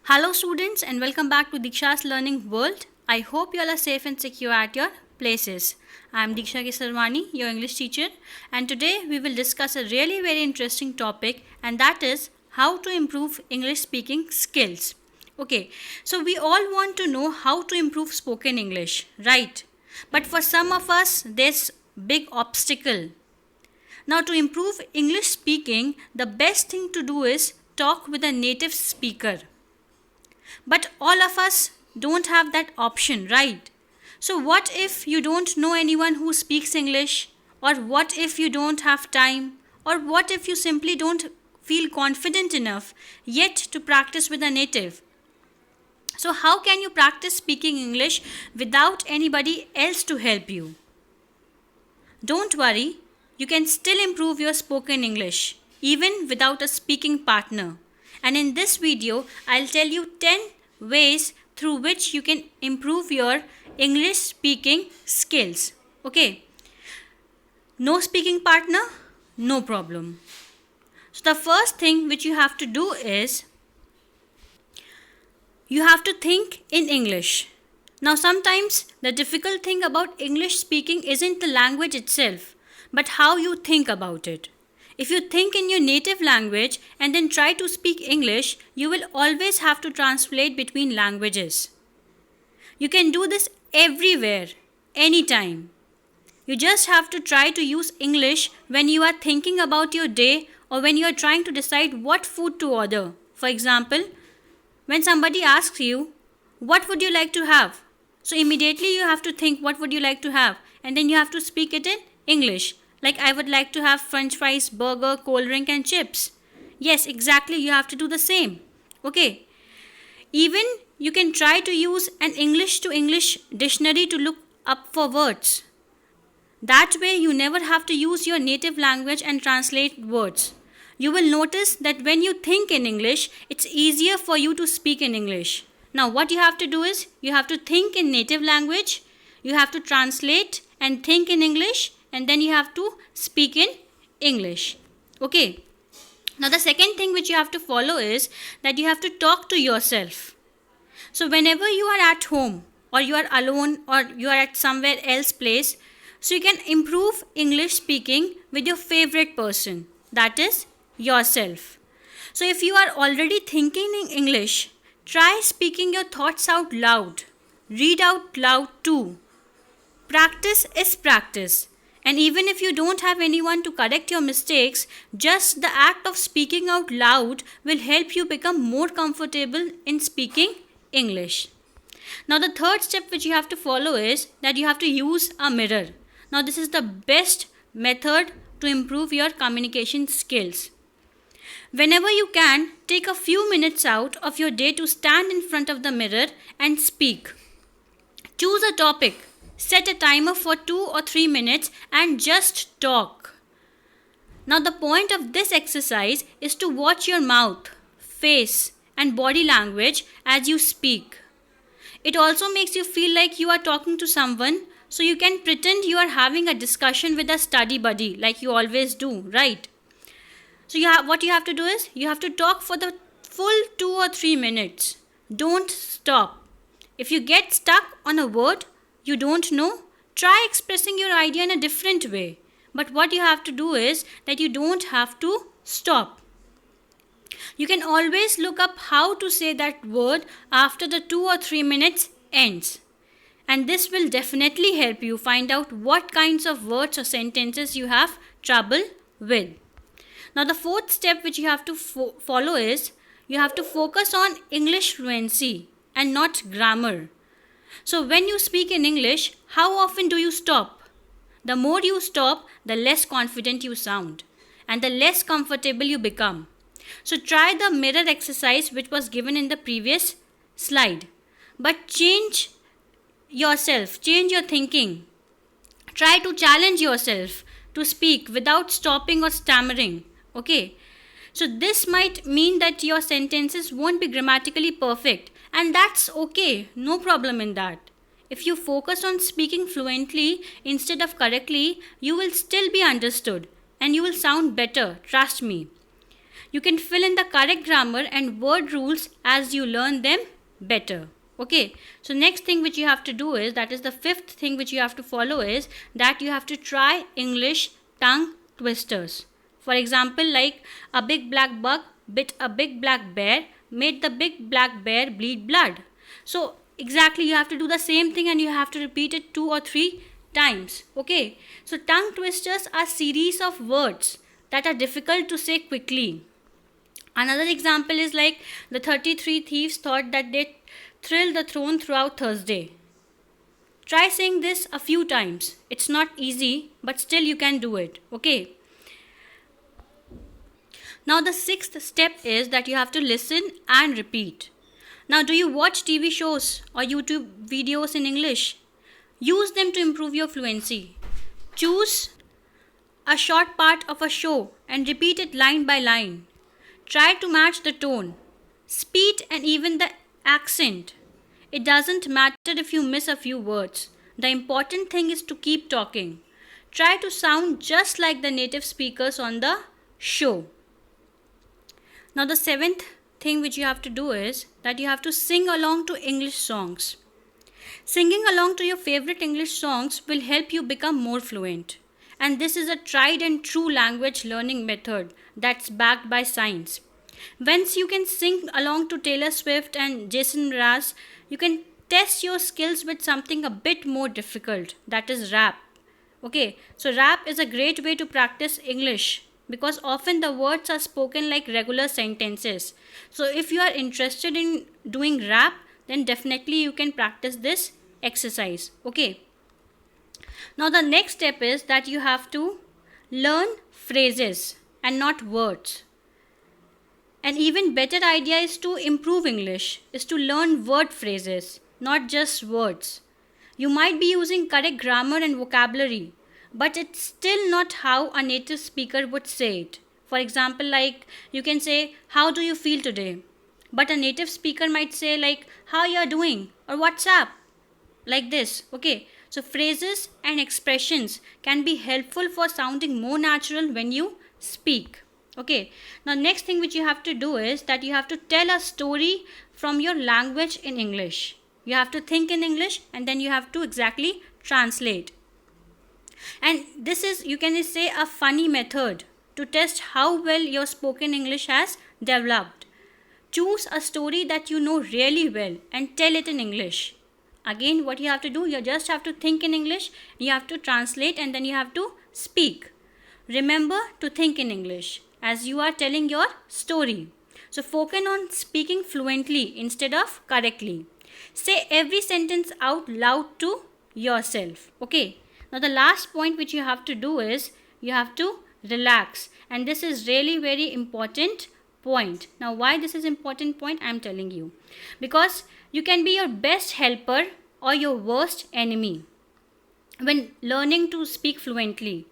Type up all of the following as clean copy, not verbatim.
Hello, students, and welcome back to Diksha's Learning World. I hope you all are safe and secure at your places. I am Diksha Kesarwani, your English teacher, and today we will discuss a really very interesting topic, and that is how to improve English speaking skills. Okay, so we all want to know how to improve spoken English, right? But for some of us, there's big obstacle. Now, to improve English speaking, the best thing to do is talk with a native speaker. But all of us don't have that option, right? So, what if you don't know anyone who speaks English? Or what if you don't have time? Or what if you simply don't feel confident enough yet to practice with a native? So, how can you practice speaking English without anybody else to help you? Don't worry, you can still improve your spoken English even without a speaking partner. And in this video, I'll tell you 10 ways through which you can improve your English speaking skills. Okay, no speaking partner? No problem. So, the first thing which you have to do is you have to think in English. Now, sometimes the difficult thing about English speaking isn't the language itself, but how you think about it. If you think in your native language and then try to speak English, you will always have to translate between languages. You can do this everywhere, anytime. You just have to try to use English when you are thinking about your day or when you are trying to decide what food to order. For example, when somebody asks you, what would you like to have? So immediately you have to think, what would you like to have? And then you have to speak it in English. Like, I would like to have french fries, burger, cold drink and chips. Yes, exactly, you have to do the same. Okay. Even you can try to use an English to English dictionary to look up for words. That way you never have to use your native language and translate words. You will notice that when you think in English, it's easier for you to speak in English. Now, what you have to do is, you have to think in native language, you have to translate and think in English, and then you have to speak in English. Okay. Now, the second thing which you have to follow is that you have to talk to yourself. So, whenever you are at home, or you are alone, or you are at somewhere else place, so you can improve English speaking with your favorite person, that is yourself. So, if you are already thinking in English, try speaking your thoughts out loud. Read out loud too. Practice is practice. And even if you don't have anyone to correct your mistakes, just the act of speaking out loud will help you become more comfortable in speaking English. Now, the third step which you have to follow is that you have to use a mirror. Now, this is the best method to improve your communication skills. Whenever you can, take a few minutes out of your day to stand in front of the mirror and speak. Choose a topic. Set a timer for 2 or 3 minutes and just talk. Now, the point of this exercise is to watch your mouth, face, and body language as you speak. It also makes you feel like you are talking to someone, so you can pretend you are having a discussion with a study buddy like you always do, right? So, what you have to do is, you have to talk for the full 2 or 3 minutes. Don't stop. If you get stuck on a word you don't know, try expressing your idea in a different way. But what you have to do is that you don't have to stop. You can always look up how to say that word after the 2 or 3 minutes ends. And this will definitely help you find out what kinds of words or sentences you have trouble with. Now, the fourth step which you have to follow is, you have to focus on English fluency and not grammar. So, when you speak in English, how often do you stop? The more you stop, the less confident you sound and the less comfortable you become. So, try the mirror exercise which was given in the previous slide. But change yourself, change your thinking. Try to challenge yourself to speak without stopping or stammering. Okay. So, this might mean that your sentences won't be grammatically perfect. And that's okay, no problem in that. If you focus on speaking fluently instead of correctly, you will still be understood and you will sound better, trust me. You can fill in the correct grammar and word rules as you learn them better. Okay, so next thing which you have to do is, that is the fifth thing which you have to follow, is that you have to try English tongue twisters. For example, like a big black bug bit a big black bear, made the big black bear bleed blood. So exactly you have to do the same thing and you have to repeat it 2 or 3 times. Okay, so tongue twisters are series of words that are difficult to say quickly. Another example is like the 33 thieves thought that they thrilled the throne throughout Thursday. Try saying this a few times. It's not easy, but still you can do it. Okay. Now the sixth step is that you have to listen and repeat. Now, do you watch TV shows or YouTube videos in English? Use them to improve your fluency. Choose a short part of a show and repeat it line by line. Try to match the tone, speed, and even the accent. It doesn't matter if you miss a few words. The important thing is to keep talking. Try to sound just like the native speakers on the show. Now the seventh thing which you have to do is that you have to sing along to English songs. Singing along to your favorite English songs will help you become more fluent. And this is a tried and true language learning method that's backed by science. Once you can sing along to Taylor Swift and Jason Mraz, you can test your skills with something a bit more difficult, that is rap. Okay, so rap is a great way to practice English because often the words are spoken like regular sentences. So if you are interested in doing rap, then definitely you can practice this exercise. Okay. Now the next step is that you have to learn phrases and not words. An even better idea is to improve English, is to learn word phrases, not just words. You might be using correct grammar and vocabulary, but it's still not how a native speaker would say it. For example, like you can say, how do you feel today? But a native speaker might say like, how you are doing? Or what's up? Like this. Okay. So phrases and expressions can be helpful for sounding more natural when you speak. Okay. Now next thing which you have to do is that you have to tell a story from your language in English. You have to think in English and then you have to exactly translate. And this is, you can say, a funny method to test how well your spoken English has developed. Choose a story that you know really well and tell it in English. Again, what you have to do, you just have to think in English, you have to translate, and then you have to speak. Remember to think in English as you are telling your story. So focus on speaking fluently instead of correctly. Say every sentence out loud to yourself. Okay. Now the last point which you have to do is you have to relax, and this is really very important point. Now why this is important point I am telling you, because you can be your best helper or your worst enemy when learning to speak fluently.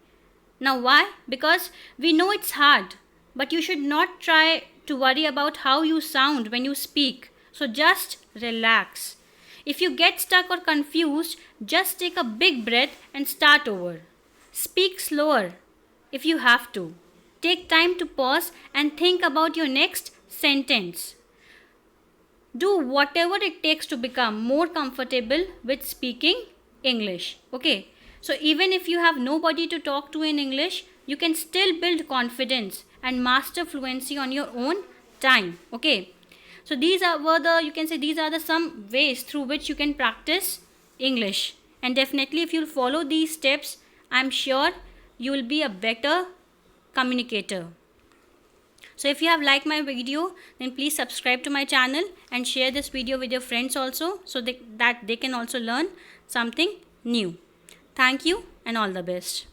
Now why? Because we know it's hard, but you should not try to worry about how you sound when you speak. So just relax. If you get stuck or confused, just take a big breath and start over. Speak slower if you have to. Take time to pause and think about your next sentence. Do whatever it takes to become more comfortable with speaking English. Okay. So even if you have nobody to talk to in English, you can still build confidence and master fluency on your own time. Okay. So these are the some ways through which you can practice English. And definitely if you'll follow these steps, I'm sure you will be a better communicator. So if you have liked my video, then please subscribe to my channel and share this video with your friends also, so that they can also learn something new. Thank you and all the best.